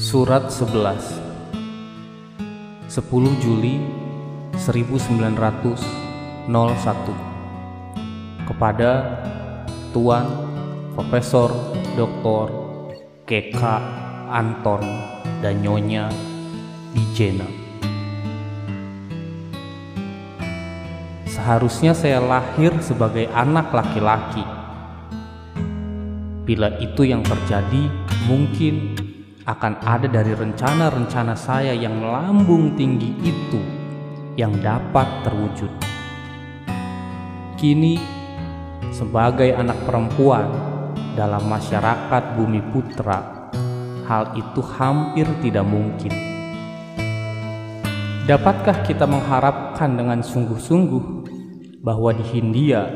Surat 11 10 Juli 1901 kepada Tuan Profesor Dr. K.K. Anton dan Nyonya Dijena. Seharusnya saya lahir sebagai anak laki-laki. Bila itu yang terjadi, mungkin akan ada dari rencana-rencana saya yang melambung tinggi itu yang dapat terwujud. Kini, sebagai anak perempuan dalam masyarakat Bumi Putra, hal itu hampir tidak mungkin. Dapatkah kita mengharapkan dengan sungguh-sungguh bahwa di Hindia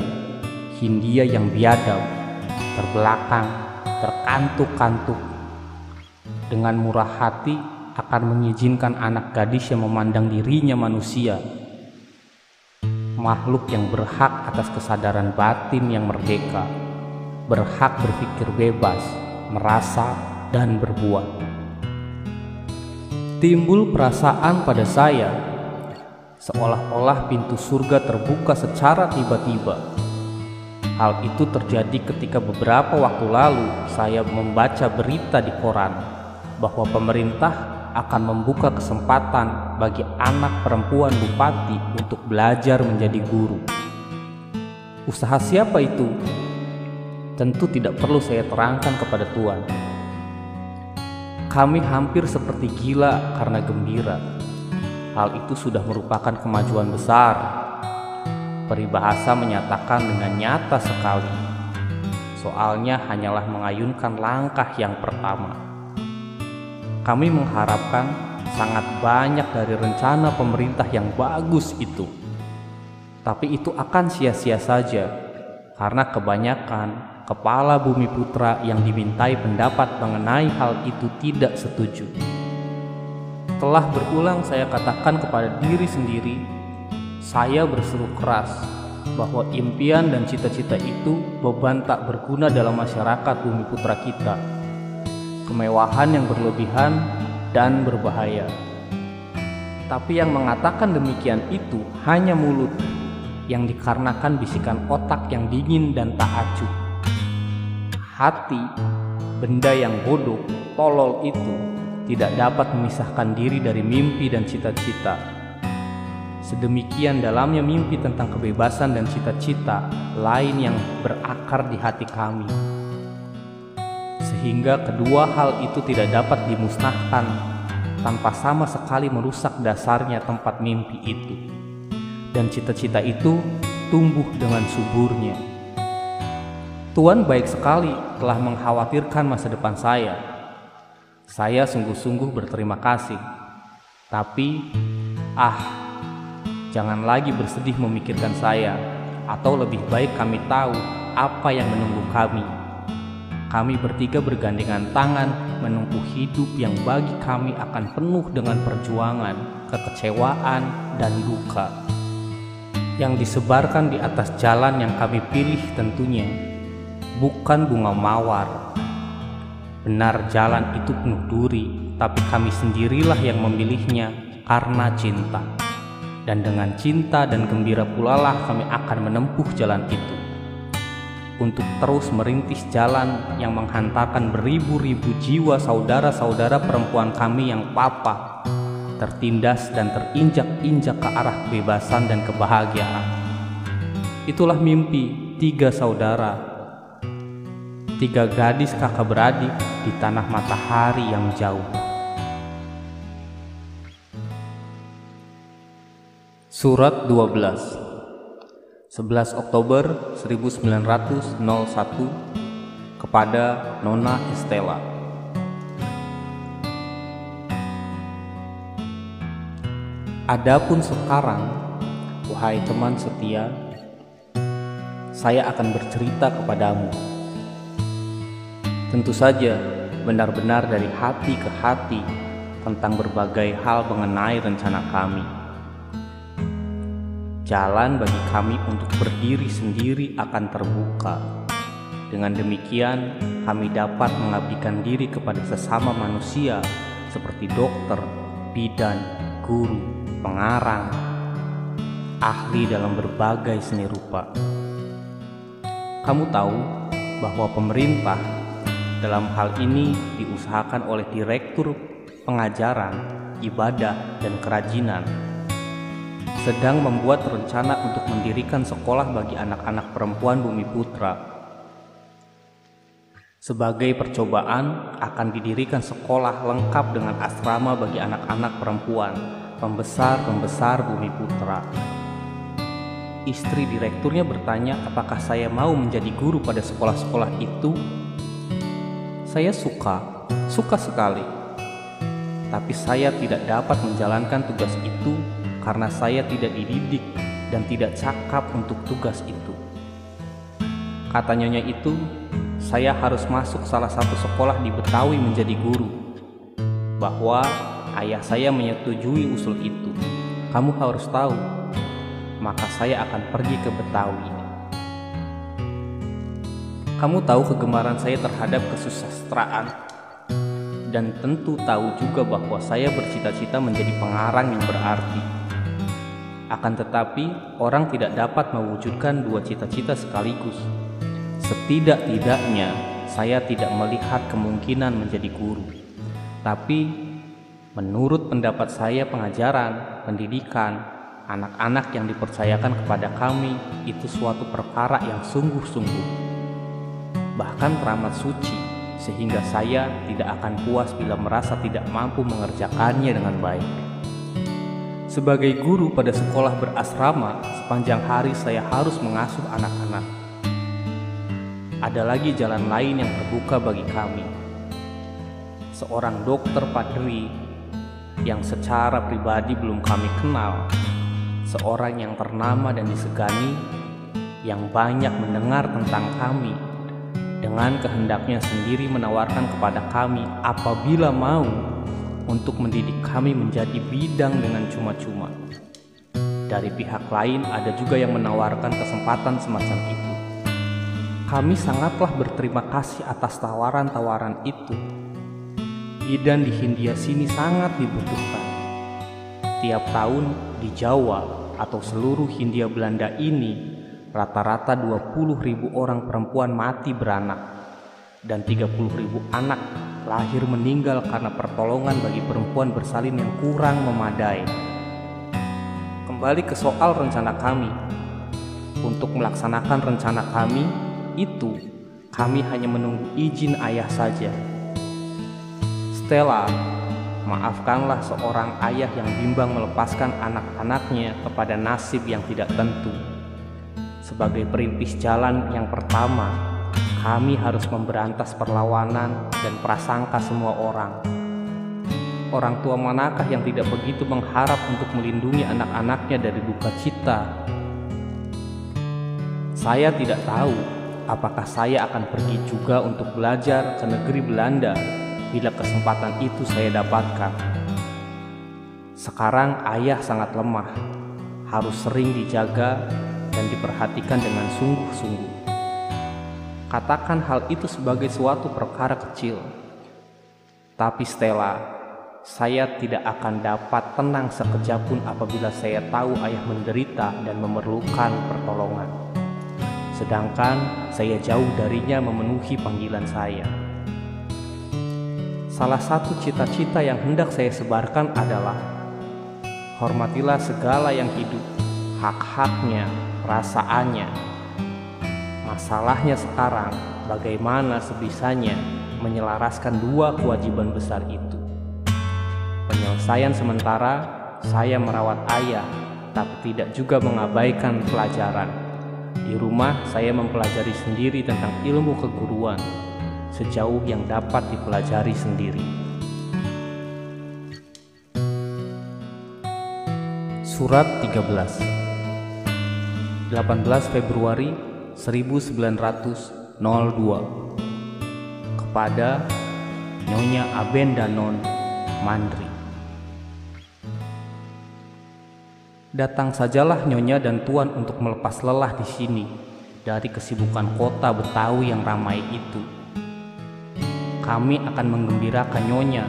yang biadab, terbelakang, terkantuk-kantuk, dengan murah hati akan mengizinkan anak gadis yang memandang dirinya manusia, makhluk yang berhak atas kesadaran batin yang merdeka, berhak berpikir bebas, merasa, dan berbuat. Timbul perasaan pada saya seolah-olah pintu surga terbuka secara tiba-tiba. Hal itu terjadi ketika beberapa waktu lalu saya membaca berita di koran bahwa pemerintah akan membuka kesempatan bagi anak perempuan bupati untuk belajar menjadi guru. Usaha siapa itu? Tentu tidak perlu saya terangkan kepada Tuan. Kami hampir seperti gila karena gembira. Hal itu sudah merupakan kemajuan besar. Peribahasa menyatakan dengan nyata sekali. Soalnya hanyalah mengayunkan langkah yang pertama. Kami mengharapkan sangat banyak dari rencana pemerintah yang bagus itu. Tapi itu akan sia-sia saja, karena kebanyakan kepala Bumi Putra yang dimintai pendapat mengenai hal itu tidak setuju. Telah berulang saya katakan kepada diri sendiri, saya berseru keras bahwa impian dan cita-cita itu beban tak berguna dalam masyarakat Bumi Putra kita. Kemewahan yang berlebihan dan berbahaya. Tapi yang mengatakan demikian itu hanya mulut yang dikarenakan bisikan otak yang dingin dan tak acuh. Hati, benda yang bodoh, tolol itu tidak dapat memisahkan diri dari mimpi dan cita-cita. Sedemikian dalamnya mimpi tentang kebebasan dan cita-cita lain yang berakar di hati kami. Sehingga kedua hal itu tidak dapat dimusnahkan tanpa sama sekali merusak dasarnya tempat mimpi itu. Dan cita-cita itu tumbuh dengan suburnya. Tuan baik sekali telah mengkhawatirkan masa depan saya. Saya sungguh-sungguh berterima kasih. Tapi, jangan lagi bersedih memikirkan saya, atau lebih baik kami tahu apa yang menunggu kami. Kami bertiga bergandengan tangan menempuh hidup yang bagi kami akan penuh dengan perjuangan, kekecewaan, dan duka. Yang disebarkan di atas jalan yang kami pilih tentunya bukan bunga mawar. Benar, jalan itu penuh duri, tapi kami sendirilah yang memilihnya karena cinta. Dan dengan cinta dan gembira pula lah kami akan menempuh jalan itu, untuk terus merintis jalan yang menghantarkan beribu-ribu jiwa saudara-saudara perempuan kami yang papa, tertindas dan terinjak-injak ke arah kebebasan dan kebahagiaan. Itulah mimpi tiga saudara, tiga gadis kakak beradik di tanah matahari yang jauh. Surat 12 11 Oktober 1901 kepada Nona Estela. Adapun sekarang, wahai teman setia, saya akan bercerita kepadamu. Tentu saja benar-benar dari hati ke hati tentang berbagai hal mengenai rencana kami. Jalan bagi kami untuk berdiri sendiri akan terbuka. Dengan demikian, kami dapat mengabdikan diri kepada sesama manusia seperti dokter, bidan, guru, pengarang, ahli dalam berbagai seni rupa. Kamu tahu bahwa pemerintah dalam hal ini diusahakan oleh Direktur Pengajaran, Ibadah, dan Kerajinan sedang membuat rencana untuk mendirikan sekolah bagi anak-anak perempuan Bumi Putra. Sebagai percobaan akan didirikan sekolah lengkap dengan asrama bagi anak-anak perempuan pembesar-pembesar Bumi Putra. Istri direkturnya bertanya apakah saya mau menjadi guru pada sekolah-sekolah itu. Saya suka sekali. Tapi saya tidak dapat menjalankan tugas itu karena saya tidak dididik dan tidak cakap untuk tugas itu. Kata nyonya itu, saya harus masuk salah satu sekolah di Betawi menjadi guru. Bahwa ayah saya menyetujui usul itu. Kamu harus tahu, maka saya akan pergi ke Betawi. Kamu tahu kegemaran saya terhadap kesusastraan, dan tentu tahu juga bahwa saya bercita-cita menjadi pengarang yang berarti. Akan tetapi, orang tidak dapat mewujudkan dua cita-cita sekaligus. Setidak-tidaknya, saya tidak melihat kemungkinan menjadi guru. Tapi, menurut pendapat saya, pengajaran, pendidikan, anak-anak yang dipercayakan kepada kami itu suatu perkara yang sungguh-sungguh, bahkan teramat suci, sehingga saya tidak akan puas bila merasa tidak mampu mengerjakannya dengan baik. Sebagai guru pada sekolah berasrama, sepanjang hari saya harus mengasuh anak-anak. Ada lagi jalan lain yang terbuka bagi kami. Seorang dokter padri yang secara pribadi belum kami kenal, seorang yang ternama dan disegani, yang banyak mendengar tentang kami, dengan kehendaknya sendiri menawarkan kepada kami apabila mau untuk mendidik kami menjadi bidang dengan cuma-cuma. Dari pihak lain ada juga yang menawarkan kesempatan semacam itu. Kami sangatlah berterima kasih atas tawaran-tawaran itu. Bidan di Hindia sini sangat dibutuhkan. Tiap tahun di Jawa atau seluruh Hindia Belanda ini rata-rata 20.000 orang perempuan mati beranak dan 30.000 anak lahir meninggal karena pertolongan bagi perempuan bersalin yang kurang memadai. Kembali ke soal rencana kami. Untuk melaksanakan rencana kami itu, kami hanya menunggu izin ayah saja. Stella, maafkanlah seorang ayah yang bimbang melepaskan anak-anaknya kepada nasib yang tidak tentu. Sebagai perintis jalan yang pertama, kami harus memberantas perlawanan dan prasangka semua orang. Orang tua manakah yang tidak begitu mengharap untuk melindungi anak-anaknya dari duka cita? Saya tidak tahu apakah saya akan pergi juga untuk belajar ke negeri Belanda bila kesempatan itu saya dapatkan. Sekarang ayah sangat lemah, harus sering dijaga dan diperhatikan dengan sungguh-sungguh. Katakan hal itu sebagai suatu perkara kecil. Tapi Stella, saya tidak akan dapat tenang sekejap pun apabila saya tahu ayah menderita dan memerlukan pertolongan. Sedangkan saya jauh darinya memenuhi panggilan saya. Salah satu cita-cita yang hendak saya sebarkan adalah hormatilah segala yang hidup, hak-haknya, perasaannya. Masalahnya sekarang, bagaimana sebisanya menyelaraskan dua kewajiban besar itu. Penyelesaian sementara, saya merawat ayah, tapi tidak juga mengabaikan pelajaran. Di rumah, saya mempelajari sendiri tentang ilmu keguruan, sejauh yang dapat dipelajari sendiri. Surat 13, 18 Februari 1902, kepada Nyonya Abendanon Mandri. Datang sajalah Nyonya dan Tuan untuk melepas lelah di sini dari kesibukan kota Betawi yang ramai itu. Kami akan menggembirakan Nyonya,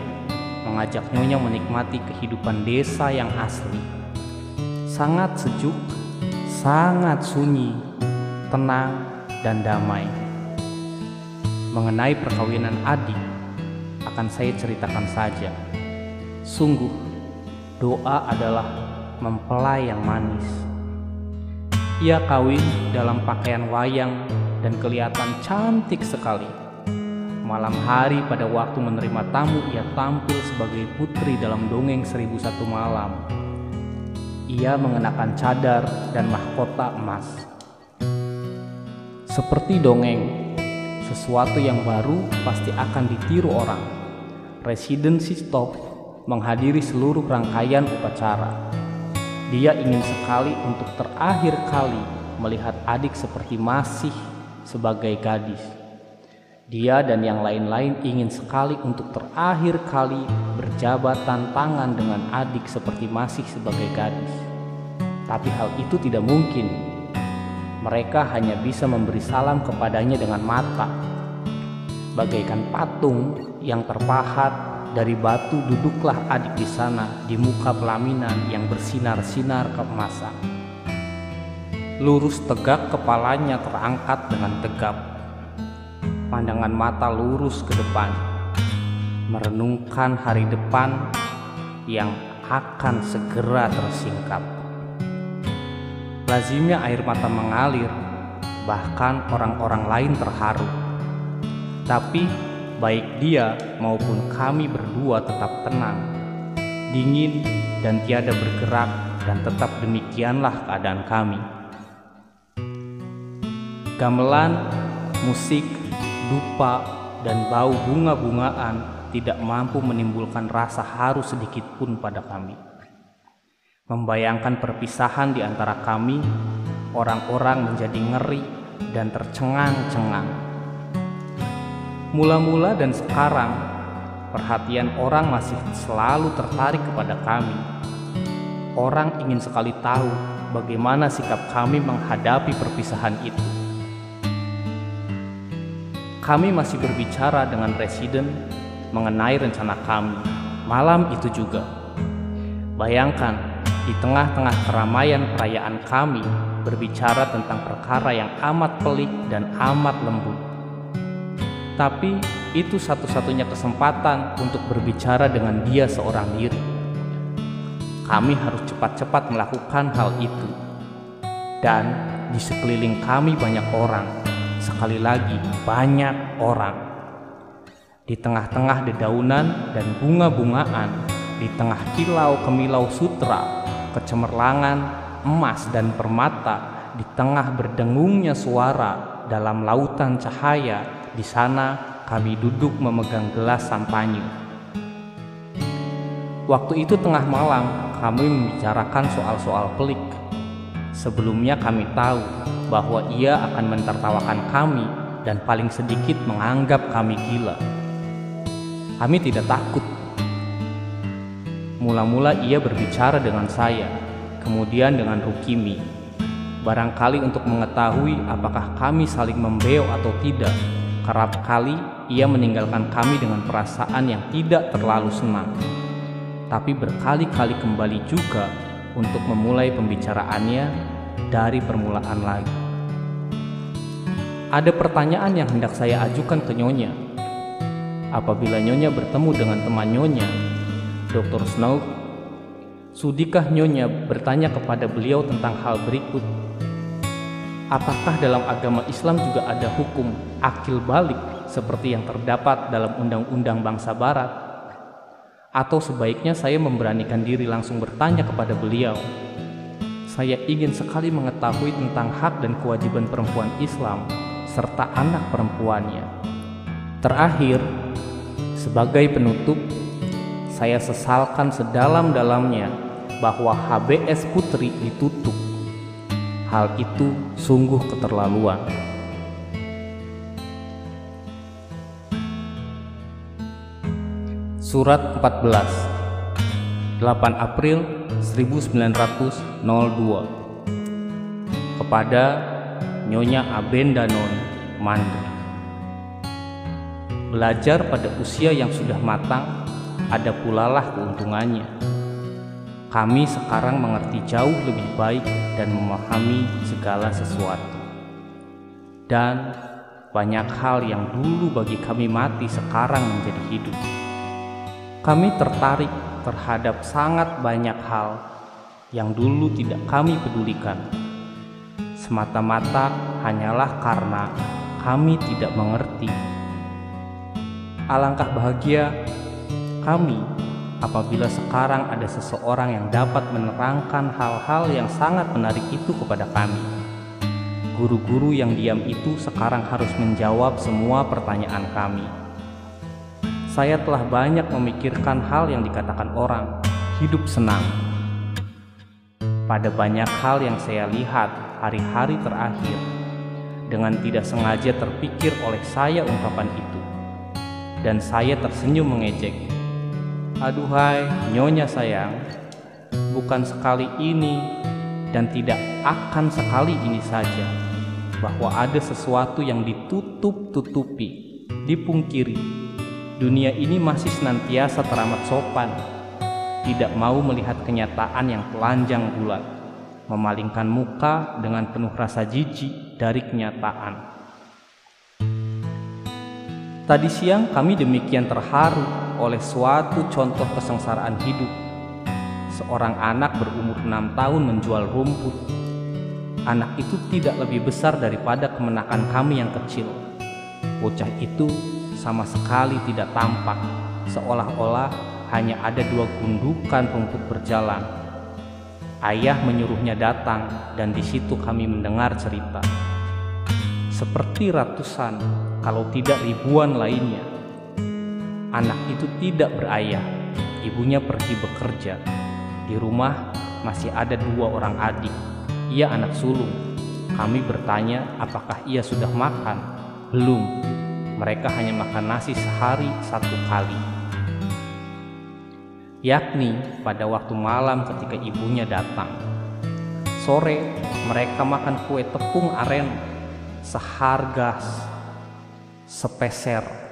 mengajak Nyonya menikmati kehidupan desa yang asli. Sangat sejuk, sangat sunyi, tenang, dan damai. Mengenai perkawinan adik, akan saya ceritakan saja. Sungguh, doa adalah mempelai yang manis. Ia kawin dalam pakaian wayang dan kelihatan cantik sekali. Malam hari pada waktu menerima tamu, ia tampil sebagai putri dalam dongeng 1001 malam. Ia mengenakan cadar dan mahkota emas. Seperti dongeng, sesuatu yang baru pasti akan ditiru orang. Residen Sistov menghadiri seluruh rangkaian upacara. Dia ingin sekali untuk terakhir kali melihat adik seperti masih sebagai gadis. Dia dan yang lain-lain ingin sekali untuk terakhir kali berjabatan tangan dengan adik seperti masih sebagai gadis. Tapi hal itu tidak mungkin. Mereka hanya bisa memberi salam kepadanya dengan mata. Bagaikan patung yang terpahat dari batu, duduklah adik di sana di muka pelaminan yang bersinar-sinar keemasan. Lurus tegak kepalanya terangkat dengan tegap. Pandangan mata lurus ke depan, merenungkan hari depan yang akan segera tersingkap. Lazimnya air mata mengalir, bahkan orang-orang lain terharu. Tapi baik dia maupun kami berdua tetap tenang, dingin dan tiada bergerak, dan tetap demikianlah keadaan kami. Gamelan, musik, dupa, dan bau bunga-bungaan tidak mampu menimbulkan rasa haru sedikit pun pada kami. Membayangkan perpisahan di antara kami, orang-orang menjadi ngeri dan tercengang-cengang. Mula-mula dan sekarang, perhatian orang masih selalu tertarik kepada kami. Orang ingin sekali tahu bagaimana sikap kami menghadapi perpisahan itu. Kami masih berbicara dengan residen mengenai rencana kami malam itu juga. Bayangkan, di tengah-tengah keramaian perayaan kami berbicara tentang perkara yang amat pelik dan amat lembut. Tapi itu satu-satunya kesempatan untuk berbicara dengan dia seorang diri. Kami harus cepat-cepat melakukan hal itu. Dan di sekeliling kami banyak orang, sekali lagi banyak orang. Di tengah-tengah dedaunan dan bunga-bungaan, di tengah kilau kemilau sutra, kecemerlangan emas dan permata, di tengah berdengungnya suara dalam lautan cahaya, di sana kami duduk memegang gelas sampanye. Waktu itu tengah malam, kami membicarakan soal-soal pelik. Sebelumnya kami tahu bahwa ia akan mentertawakan kami dan paling sedikit menganggap kami gila. Kami tidak takut. Mula-mula ia berbicara dengan saya, kemudian dengan Rukimi. Barangkali untuk mengetahui apakah kami saling membeo atau tidak. Kerap kali ia meninggalkan kami dengan perasaan yang tidak terlalu senang, tapi berkali-kali kembali juga untuk memulai pembicaraannya dari permulaan lagi. Ada pertanyaan yang hendak saya ajukan ke Nyonya. Apabila Nyonya bertemu dengan teman Nyonya, Dr. Snow, sudikah Nyonya bertanya kepada beliau tentang hal berikut? Apakah dalam agama Islam juga ada hukum akil balik seperti yang terdapat dalam undang-undang bangsa barat? Atau sebaiknya saya memberanikan diri langsung bertanya kepada beliau? Saya ingin sekali mengetahui tentang hak dan kewajiban perempuan Islam serta anak perempuannya. Terakhir, sebagai penutup, saya sesalkan sedalam-dalamnya bahwa HBS Putri ditutup. Hal itu sungguh keterlaluan. Surat 14, 8 April 1902. Kepada Nyonya Abendanon Mandri. Belajar pada usia yang sudah matang, ada pula lah keuntungannya. Kami sekarang mengerti jauh lebih baik dan memahami segala sesuatu. Dan banyak hal yang dulu bagi kami mati sekarang menjadi hidup. Kami tertarik terhadap sangat banyak hal yang dulu tidak kami pedulikan. Semata-mata hanyalah karena kami tidak mengerti. Alangkah bahagia kami apabila sekarang ada seseorang yang dapat menerangkan hal-hal yang sangat menarik itu kepada kami. Guru-guru yang diam itu sekarang harus menjawab semua pertanyaan kami. Saya telah banyak memikirkan hal yang dikatakan orang, hidup senang. Pada banyak hal yang saya lihat hari-hari terakhir, dengan tidak sengaja terpikir oleh saya ungkapan itu. Dan saya tersenyum mengejek. Aduhai, nyonya sayang, bukan sekali ini dan tidak akan sekali ini saja, bahwa ada sesuatu yang ditutup-tutupi, dipungkiri. Dunia ini masih senantiasa teramat sopan, tidak mau melihat kenyataan yang telanjang bulat, memalingkan muka dengan penuh rasa jijik dari kenyataan. Tadi siang kami demikian terharu oleh suatu contoh kesengsaraan hidup. Seorang anak berumur 6 tahun menjual rumput. Anak itu tidak lebih besar daripada kemenakan kami yang kecil. Bocah itu sama sekali tidak tampak, seolah-olah hanya ada 2 gundukan rumput berjalan. Ayah menyuruhnya datang dan di situ kami mendengar cerita. Seperti ratusan, kalau tidak ribuan lainnya. Anak itu tidak berayah, ibunya pergi bekerja. Di rumah masih ada 2 orang adik. Ia anak sulung. Kami bertanya apakah ia sudah makan. Belum, mereka hanya makan nasi sehari 1 kali. Yakni pada waktu malam ketika ibunya datang. Sore mereka makan kue tepung aren seharga sepeser.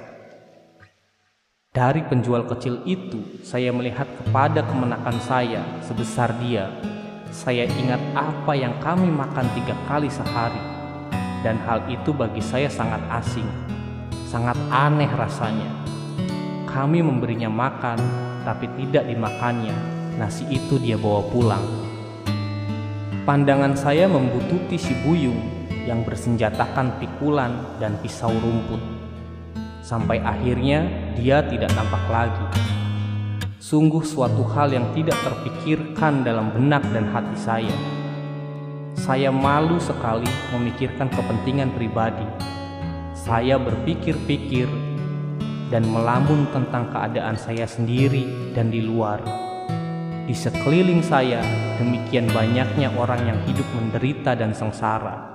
Dari penjual kecil itu, saya melihat kepada kemenakan saya sebesar dia. Saya ingat apa yang kami makan 3 kali sehari, dan hal itu bagi saya sangat asing, sangat aneh rasanya. Kami memberinya makan, tapi tidak dimakannya. Nasi itu dia bawa pulang. Pandangan saya membututi si Buyung yang bersenjatakan pikulan dan pisau rumput. Sampai akhirnya dia tidak nampak lagi. Sungguh suatu hal yang tidak terpikirkan dalam benak dan hati saya. Saya malu sekali memikirkan kepentingan pribadi. Saya berpikir-pikir dan melamun tentang keadaan saya sendiri dan di luar. Di sekeliling saya demikian banyaknya orang yang hidup menderita dan sengsara.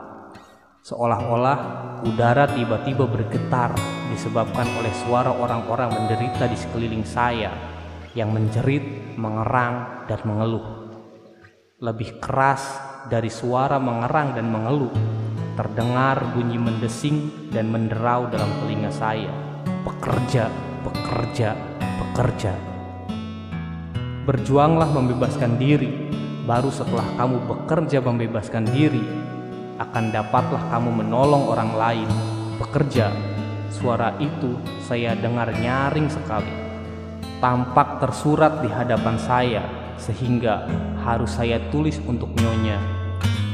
Seolah-olah udara tiba-tiba bergetar disebabkan oleh suara orang-orang menderita di sekeliling saya yang menjerit, mengerang, dan mengeluh. Lebih keras dari suara mengerang dan mengeluh, terdengar bunyi mendesing dan menderau dalam telinga saya. Bekerja, bekerja, bekerja. Berjuanglah membebaskan diri, baru setelah kamu bekerja membebaskan diri, akan dapatlah kamu menolong orang lain. Bekerja. Suara itu saya dengar nyaring sekali. Tampak tersurat di hadapan saya, sehingga harus saya tulis untuk Nyonya.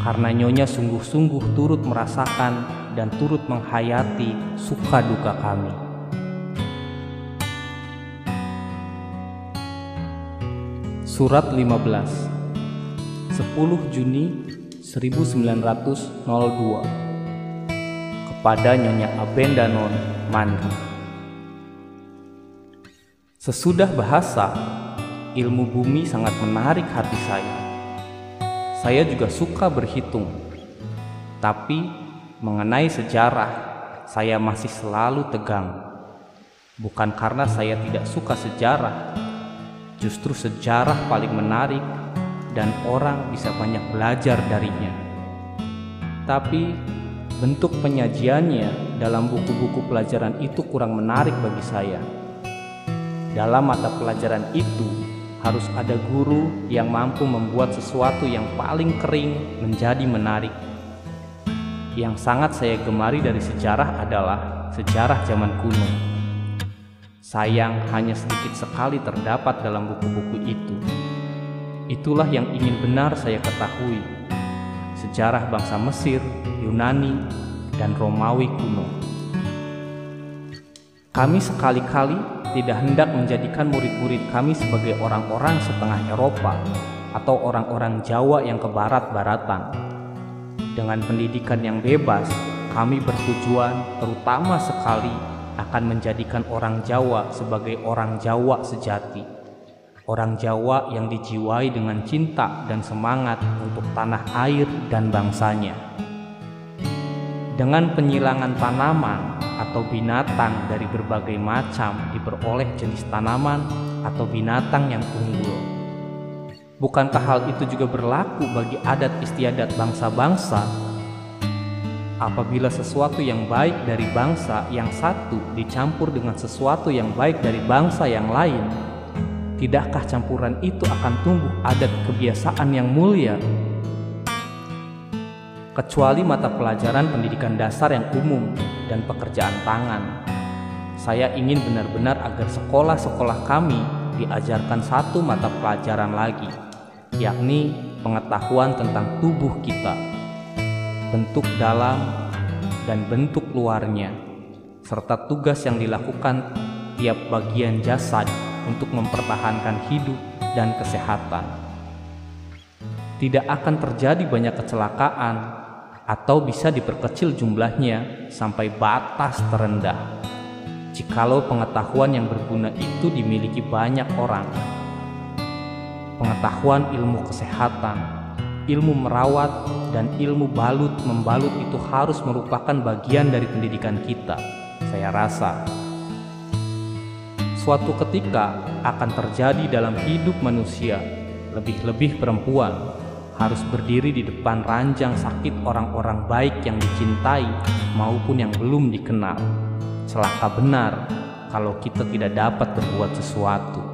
Karena Nyonya sungguh-sungguh turut merasakan dan turut menghayati suka duka kami. Surat 15, 10 Juni 1902. Kepada Nyonya Abendanon Mandi. Sesudah bahasa, ilmu bumi sangat menarik hati saya. Saya juga suka berhitung. Tapi mengenai sejarah, saya masih selalu tegang. Bukan karena saya tidak suka sejarah. Justru sejarah paling menarik dan orang bisa banyak belajar darinya. Tapi bentuk penyajiannya dalam buku-buku pelajaran itu kurang menarik bagi saya. Dalam mata pelajaran itu, harus ada guru yang mampu membuat sesuatu yang paling kering menjadi menarik. Yang sangat saya gemari dari sejarah adalah sejarah zaman kuno. Sayang, hanya sedikit sekali terdapat dalam buku-buku itu. Itulah yang ingin benar saya ketahui. Sejarah bangsa Mesir, Yunani, dan Romawi kuno. Kami sekali-kali tidak hendak menjadikan murid-murid kami sebagai orang-orang setengah Eropa atau orang-orang Jawa yang kebarat-baratan. Dengan pendidikan yang bebas, kami bertujuan terutama sekali akan menjadikan orang Jawa sebagai orang Jawa sejati. Orang Jawa yang dijiwai dengan cinta dan semangat untuk tanah air dan bangsanya. Dengan penyilangan tanaman atau binatang dari berbagai macam diperoleh jenis tanaman atau binatang yang unggul. Bukankah hal itu juga berlaku bagi adat istiadat bangsa-bangsa? Apabila sesuatu yang baik dari bangsa yang satu dicampur dengan sesuatu yang baik dari bangsa yang lain, tidakkah campuran itu akan tumbuh adat kebiasaan yang mulia? Kecuali mata pelajaran pendidikan dasar yang umum dan pekerjaan tangan, saya ingin benar-benar agar sekolah-sekolah kami diajarkan satu mata pelajaran lagi, yakni pengetahuan tentang tubuh kita, bentuk dalam dan bentuk luarnya, serta tugas yang dilakukan tiap bagian jasad untuk mempertahankan hidup dan kesehatan. Tidak akan terjadi banyak kecelakaan atau bisa diperkecil jumlahnya sampai batas terendah jikalau pengetahuan yang berguna itu dimiliki banyak orang. Pengetahuan ilmu kesehatan, ilmu merawat, dan ilmu membalut itu harus merupakan bagian dari pendidikan kita, saya rasa. Suatu ketika akan terjadi dalam hidup manusia, lebih-lebih perempuan, harus berdiri di depan ranjang sakit orang-orang baik yang dicintai maupun yang belum dikenal. Celaka benar kalau kita tidak dapat berbuat sesuatu.